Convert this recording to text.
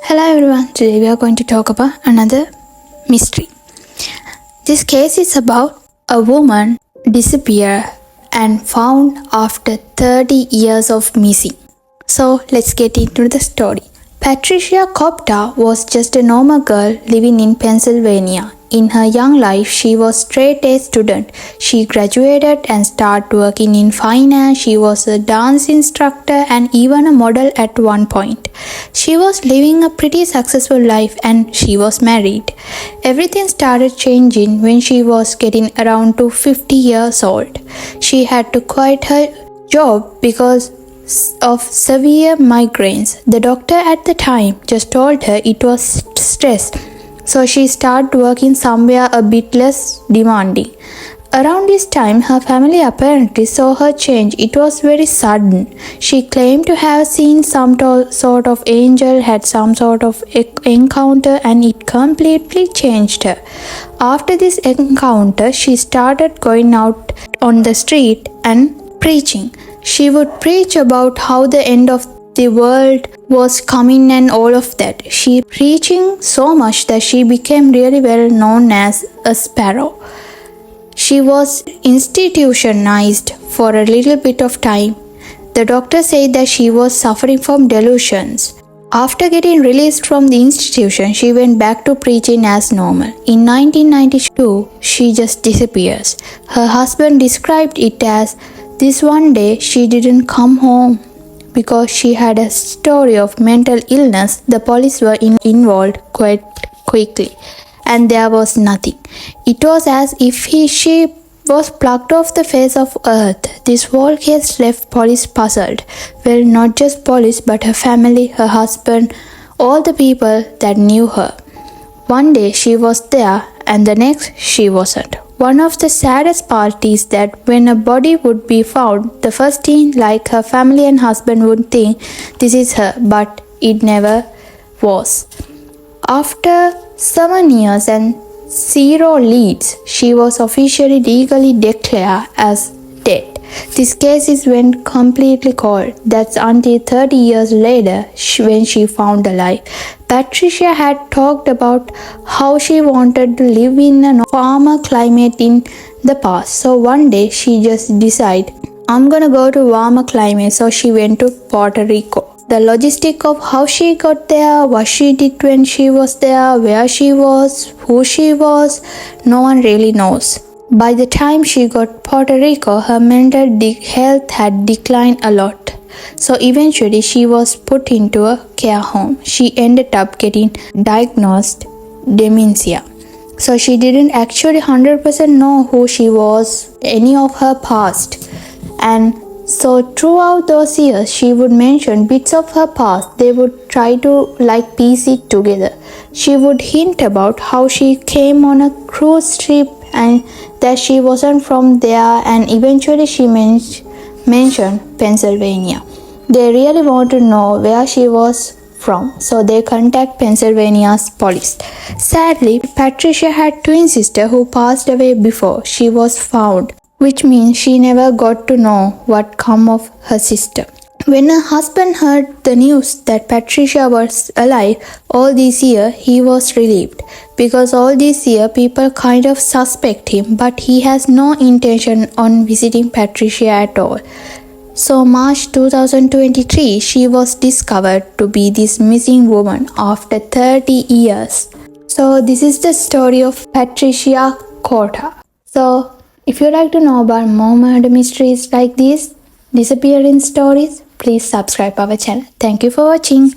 Hello everyone, today we are going to talk about another mystery. This case is about a woman disappeared and found after 30 years of missing. So let's get into the story. Patricia Kopta was just a normal girl living in Pennsylvania. In her young life, she was straight A student. She graduated and started working in finance. She was a dance instructor and even a model at one point. She was living a pretty successful life and she was married. Everything started changing when she was getting around to 50 years old. She had to quit her job because of severe migraines. The doctor at the time just told her it was stress. So she started working somewhere a bit less demanding. Around this time, her family apparently saw her change. It was very sudden. She claimed to have seen some sort of angel, had some sort of encounter, and it completely changed her. After this encounter, she started going out on the street and preaching. She would preach about how the end of the world was coming and all of that. She preaching so much that she became really well known as a sparrow. She was institutionalized for a little bit of time. The doctor said that she was suffering from delusions. After getting released from the institution, she went back to preaching as normal. In 1992, she just disappears. Her husband described it as this one day she didn't come home because she had a story of mental illness. The police were involved quite quickly and there was nothing. It was as if she was plucked off the face of earth. This whole case left police puzzled. Well, not just police but her family, her husband, all the people that knew her. One day she was there and the next she wasn't. One of the saddest parts is that when a body would be found, the first thing like her family and husband would think this is her, but it never was. After 7 years and 0 leads, she was officially legally declared as dead. This case is went completely cold. That's until 30 years later when she found alive. Patricia had talked about how she wanted to live in a warmer climate in the past. So one day she just decided, I'm gonna go to warmer climate. So she went to Puerto Rico. The logistic of how she got there, what she did when she was there, where she was, who she was, no one really knows. By the time she got Puerto Rico, her mental health had declined a lot. So eventually she was put into a care home. She ended up getting diagnosed dementia. So she didn't actually 100% know who she was, any of her past. And so throughout those years, she would mention bits of her past. They would try to piece it together. She would hint about how she came on a cruise ship and that she wasn't from there, and eventually she mentioned Pennsylvania. They really want to know where she was from, so they contact Pennsylvania's police. Sadly, Patricia had twin sister who passed away before she was found, which means she never got to know what come of her sister. When her husband heard the news that Patricia was alive all these years, he was relieved because all these years people kind of suspect him, but he has no intention on visiting Patricia at all. So March 2023, she was discovered to be this missing woman after 30 years. So this is the story of Patricia Kopta. So if you like to know about more murder mysteries like this, disappearance stories, please subscribe our channel. Thank you for watching.